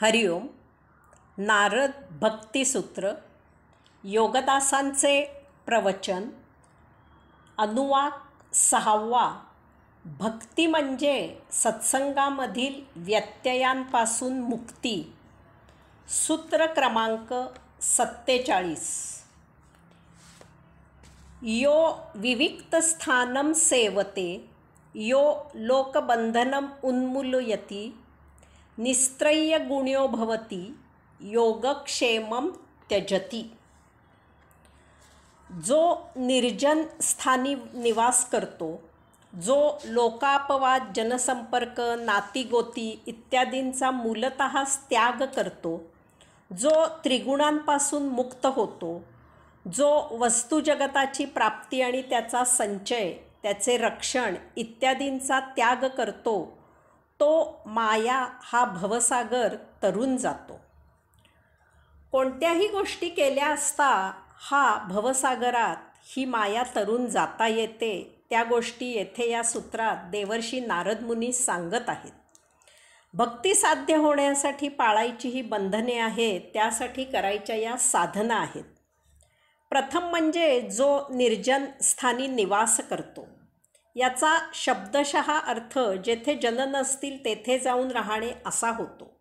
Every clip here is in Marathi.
हरिओम. नारद भक्तिसूत्र, योगदासांचे प्रवचन, अनुवाक 6. भक्ती म्हणजे सत्संगामधील व्यत्ययांपासून मुक्ती. सूत्र क्रमांक 47. यो विविक्तस्थानं सेवते, यो लोकबंधनम उन्मूलयति, निस्त्रय्यगुण्यो भवति, योगक्षेमं त्यजति. जो निर्जन स्थानी निवास करतो, जो लोकापवाद, जनसंपर्क, नातीगोती इत्यादींचा मूलतः त्याग करतो, जो त्रिगुणांपासून मुक्त होतो, जो वस्तुजगताची प्राप्ती आणि त्याचा संचय, त्याचे रक्षण इत्यादींचा त्याग करतो, तो माया हा भवसागर तरून जातो. कोणत्याही गोष्टी केल्या असता हा भवसागरात ही माया तरून जाता येते. त्या गोष्टी येथे या सूत्रात देवर्षी नारद मुनी सांगत आहेत. भक्ती साध्य होण्यासाठी पाळायची ही बंधने आहेत, त्यासाठी करायच्या या साधना आहेत. प्रथम म्हणजे जो निर्जन स्थानी निवास करतो. याचा शब्दशः अर्थ जेथे जन नसतील तेथे जाऊन राहणे असा होतो.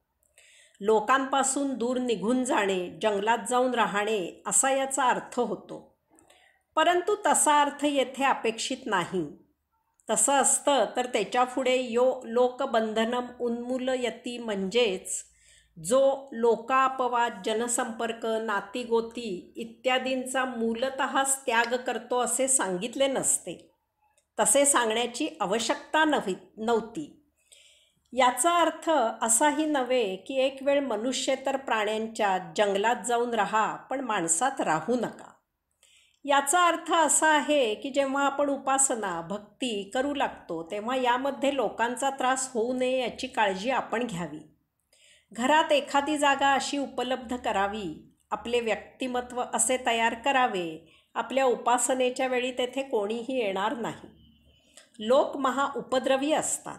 लोकांपासून दूर निघून जाणे, जंगलात जाऊन राहणे असा याचा अर्थ होतो. परंतु तसा अर्थ येथे अपेक्षित नाही. तसं असतं तर त्याच्यापुढे यो लोकबंधनम उन्मूलयति म्हणजेच जो लोकापवाद, जनसंपर्क, नातीगोती इत्यादींचा मूलतःच त्याग करतो असे सांगितले नसते. तसे सांगण्याची आवश्यकता नव्हती. याचा अर्थ असाही नव्हे की एक वेळ मनुष्येतर प्राण्यांच्या जंगलात जाऊन राहा पण माणसात राहू नका. याचा अर्थ असा आहे की जेव्हा आपण उपासना, भक्ती करू लागतो तेव्हा यामध्ये लोकांचा त्रास होऊ नये याची काळजी आपण घ्यावी. घरात एखादी जागा अशी उपलब्ध करावी, आपले व्यक्तिमत्व असे तयार करावे, आपल्या उपासनेच्या वेळी तेथे कोणीही येणार नाही. लोक महा उपद्रवी असतात.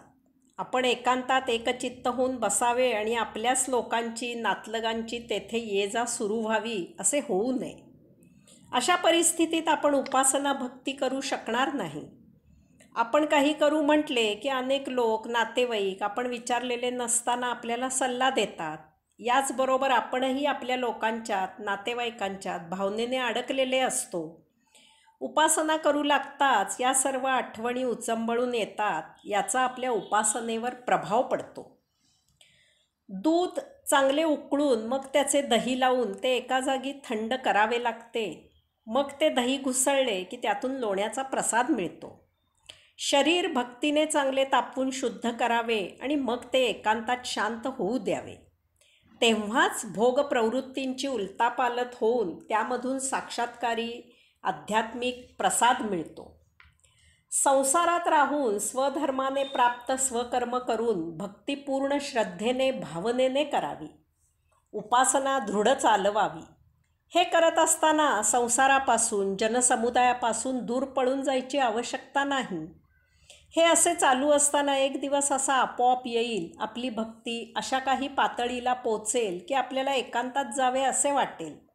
आपण एकांतात एकचित्त होऊन बसावे आणि आपल्याच लोकांची, नातलगांची तेथे ये जा सुरू व्हावी असे होऊ नये. अशा परिस्थितीत आपण उपासना, भक्ती करू शकणार नाही. आपण काही करू म्हटले की अनेक लोक, नातेवाईक आपण विचारलेले नसताना आपल्याला सल्ला देतात. याचबरोबर आपणही आपल्या लोकांच्यात, नातेवाईकांच्यात भावनेने अडकलेले असतो. उपासना करू लागताच या सर्व आठवणी उचंबळून येतात. याचा आपल्या उपासनेवर प्रभाव पडतो. दूध चांगले उकळून मग त्याचे दही लावून ते एका जागी थंड करावे लागते. मग ते दही घुसळले की त्यातून लोण्याचा प्रसाद मिळतो. शरीर भक्तीने चांगले तापवून शुद्ध करावे आणि मग ते एकांतात शांत होऊ द्यावे. तेव्हाच भोग प्रवृत्तींची उलतापालत होऊन त्यामधून साक्षात्कारी आध्यात्मिक प्रसाद मिळतो. संसारात राहून स्वधर्माने प्राप्त स्वकर्म करून भक्तिपूर्ण श्रद्धेने, भावनेने करावी. उपासना दृढ चालवावी. हे करत असताना संसारापासून, जनसमुदायापासून दूर पळून जायची आवश्यकता नाही. हे असे चालू असताना एक दिवस असा आपोआप येईल, आपली भक्ती अशा काही पातळीला पोचेल की आपल्याला एकांतात जावे असे वाटेल.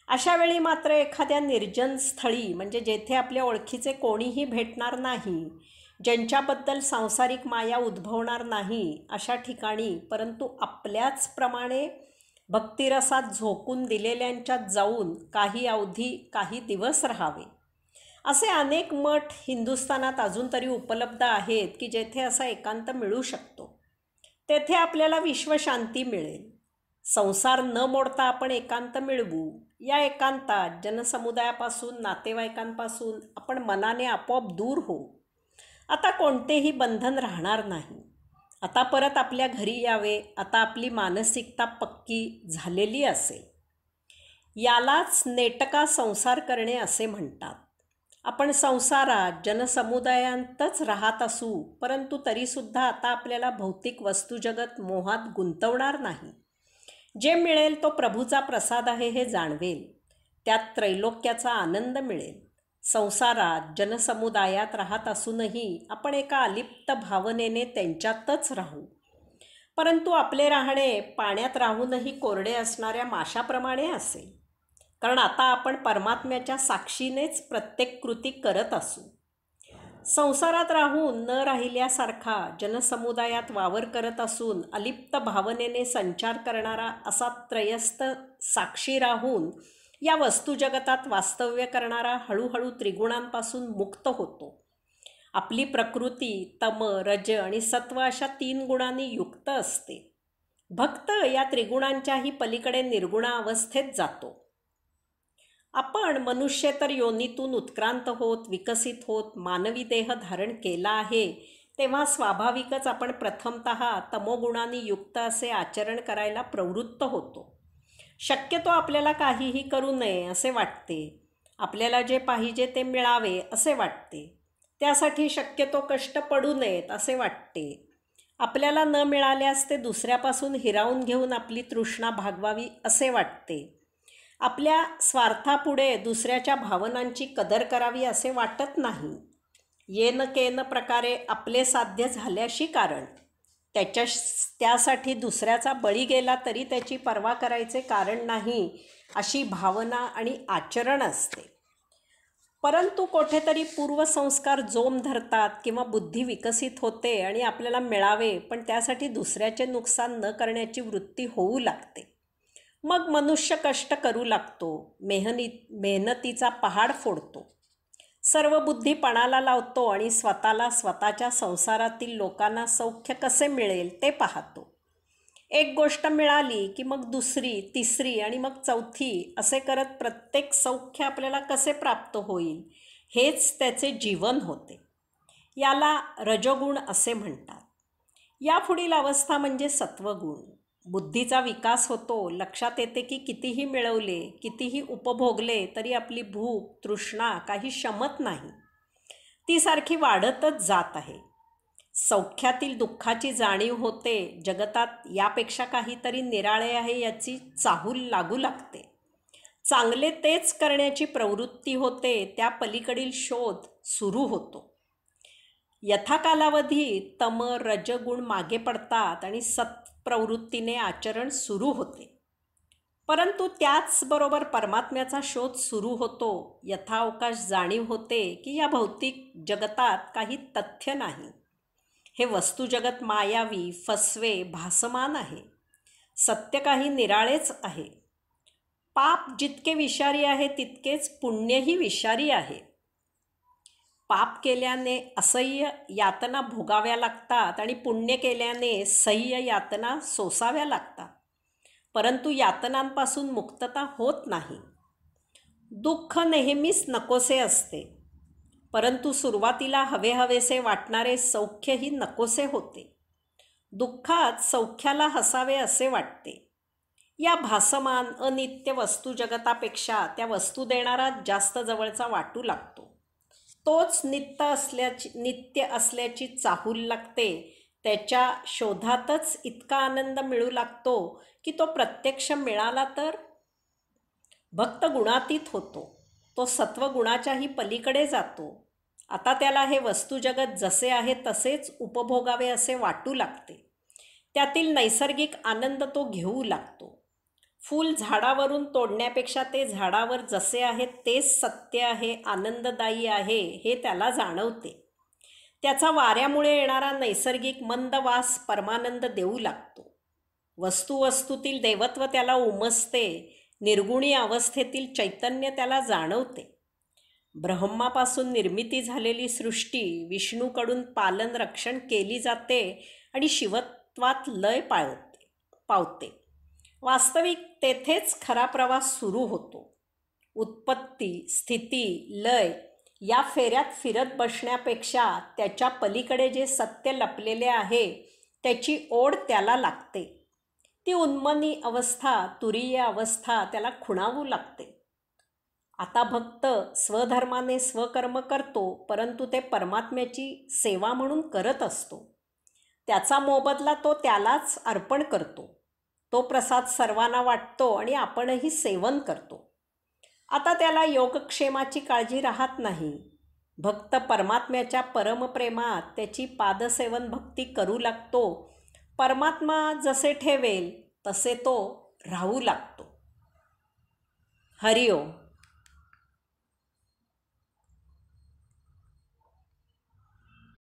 अशा वेळी मात्र एखाद्या निर्जन स्थळी, म्हणजे जेथे आपल्या ओळखीचे कोणीही भेटणार नाही, ज्यांच्याबद्दल सांसारिक माया उद्भवणार नाही, अशा ठिकाणी परंतु आपल्याच प्रमाणे भक्तिरसात झोकून दिलेल्यांच्यात जाऊन काही अवधी, काही दिवस राहावे. असे अनेक मठ हिंदुस्थानात अजून तरी उपलब्ध आहेत की जेथे असा एकांत मिळू शकतो. तेथे आपल्याला विश्वशांती मिळेल. संसार न मोडता आपण एकांत मिळवू. या एकांतात जनसमुदायापासून, नातेवाईकांपासून आपण मनाने आपोआप दूर होऊ. आता कोणतेही बंधन राहणार नाही. आता परत आपल्या घरी यावे. आता आपली मानसिकता पक्की झालेली असेल. यालाच नेटका संसार करणे असे म्हणतात. आपण संसारात, जनसमुदायांतच राहत असू, परंतु तरीसुद्धा आता आपल्याला भौतिक वस्तुजगत मोहात गुंतवणार नाही. जे मिळेल तो प्रभूचा प्रसाद आहे हे जाणवेल. त्यात त्रैलोक्याचा आनंद मिळेल. संसारात, जनसमुदायात राहत असूनही आपण एका अलिप्त भावनेने त्यांच्यातच राहू. परंतु आपले राहणे पाण्यात राहूनही कोरडे असणाऱ्या माशाप्रमाणे असेल. कारण आता आपण परमात्म्याच्या साक्षीनेच प्रत्येक कृती करत असू. संसारात राहून न राहिल्यासारखा जनसमुदायात वावर करत असून अलिप्त भावनेने संचार करणारा असा त्रयस्थ साक्षी राहून या वस्तुजगतात वास्तव्य करणारा हळूहळू त्रिगुणांपासून मुक्त होतो. आपली प्रकृती तम, रज आणि सत्व अशा 3 गुणांनी युक्त असते. भक्त या त्रिगुणांच्याही पलीकडे निर्गुणा अवस्थेत जातो. आपण मनुष्येतर योनीतून उत्क्रांत होत, विकसित होत, मानवी देह धारण केला आहे, तेव्हा स्वाभाविकच आपण प्रथमतः तमोगुणांनी युक्त असे आचरण करायला प्रवृत्त होतो. शक्यतो आपल्याला काहीही करू नये असे वाटते. आपल्याला जे पाहिजे ते मिळावे असे वाटते. त्यासाठी शक्यतो कष्ट पडू नयेत असे वाटते. आपल्याला न मिळाल्यास ते दुसऱ्यापासून हिरावून घेऊन आपली तृष्णा भागवावी असे वाटते. आपल्या स्वार्थापुढे दुसऱ्याच्या भावनांची कदर करावी असे वाटत नाही. येन केन प्रकारे आपले साध्य झाल्याशी कारण त्यासाठी दुसऱ्याचा बळी गेला तरी त्याची पर्वा करायचे कारण नाही, अशी भावना आणि आचरण असते. परंतु कुठेतरी पूर्वसंस्कार जोम धरतात किंवा बुद्धी विकसित होते आणि आपल्याला मिळावे पण त्यासाठी दुसऱ्याचे नुकसान न करण्याची वृत्ती होऊ लागते. मग मनुष्य कष्ट करू लागतो, मेहनतीचा पहाड फोडतो, सर्व बुद्धी पणाला लावतो आणि स्वतःला, स्वतःच्या संसारातील लोकांना सौख्य कसे मिळेल ते पाहतो. एक गोष्ट मिळाली की मग दुसरी, तिसरी आणि मग चौथी असे करत प्रत्येक सौख्य आपल्याला कसे प्राप्त होईल हेच त्याचे जीवन होते. याला रजोगुण असे म्हणतात. यापुढील अवस्था म्हणजे सत्वगुण. बुद्धीचा विकास होतो. लक्षात येते की कितीही मिळवले, कितीही उपभोगले तरी आपली भूक, तृष्णा काही शमत नाही. ती सारखी वाढतच जात आहे. सौख्यातील दुःखाची जाणीव होते. जगतात यापेक्षा काहीतरी निराळे आहे याची चाहूल लागू लागते. चांगले तेच करण्याची प्रवृत्ती होते. त्या पलीकडील शोध सुरू होतो. यथाकालावधी तम, रजगुण मागे पडतात आणि सत्प्रवृत्तीने आचरण सुरू होते. परंतु त्याचबरोबर परमात्म्याचा शोध सुरू होतो. यथावकाश जाणीव होते की या भौतिक जगतात काही तथ्य नाही. हे वस्तुजगत मायावी, फसवे, भासमान आहे. सत्य काही निराळेच आहे. पाप जितके विषारी आहे तितकेच पुण्यही विषारी आहे. पाप केल्याने असह्य यातना भोगाव्या लागतात आणि पुण्य केल्याने सह्य यातना सोसाव्या लागतात. परंतु यातनांपासून मुक्तता होत नाही. दुःख नेहमीच नकोसे असते. परंतु सुरुवातीला हवेहवेसे वाटणारे सौख्यही नकोसे होते. दुःखात सौख्याला हसावे असे वाटते. या भासमान अनित्य वस्तू जगतापेक्षा त्या वस्तू देणारा जास्त जवळचा वाटू लागतो. तोच नित्य असल्याची चाहूल लागते. त्याच्या शोधातच इतका आनंद मिळू लागतो की तो प्रत्यक्ष मिळाला तर भक्त गुणातीत होतो. तो सत्वगुणाच्याही पलीकडे जातो. आता त्याला हे वस्तुजगत जसे आहे तसेच उपभोगावे असे वाटू लागते. त्यातील नैसर्गिक आनंद तो घेऊ लागतो. फूल झाडावरून तोडण्यापेक्षा ते झाडावर जसे आहे तेच सत्य आहे, आनंददायी आहे हे त्याला जाणवते. त्याचा वाऱ्यामुळे येणारा नैसर्गिक मंद वास परमानंद देऊ लागतो. वस्तूतील देवत्व त्याला उमसते. निर्गुणी अवस्थेतील चैतन्य त्याला जाणवते. ब्रह्मापासून निर्मिती झालेली सृष्टी विष्णूकडून पालन रक्षण केली जाते आणि शिवत्वात लय पावते. वास्तविक तेथेच खरा प्रवास सुरू होतो. उत्पत्ती, स्थिती, लय या फेऱ्यात फिरत बसण्यापेक्षा त्याच्या पलीकडे जे सत्य लपलेले आहे त्याची ओढ त्याला लागते. ती उन्मनी अवस्था, तुरीय अवस्था त्याला खुणावू लागते. आता भक्त स्वधर्माने स्वकर्म करतो, परंतु ते परमात्म्याची सेवा म्हणून करत असतो. त्याचा मोबदला तो त्यालाच अर्पण करतो. तो प्रसाद सर्वांना वाटतो आणि आपणही सेवन करतो. आता त्याला योगक्षेमाची काळजी राहत नाही. भक्त परमात्म्याच्या परमप्रेमात त्याची पादसेवन भक्ती करू लागतो. परमात्मा जसे ठेवेल तसे तो राहू लागतो. हरिओम.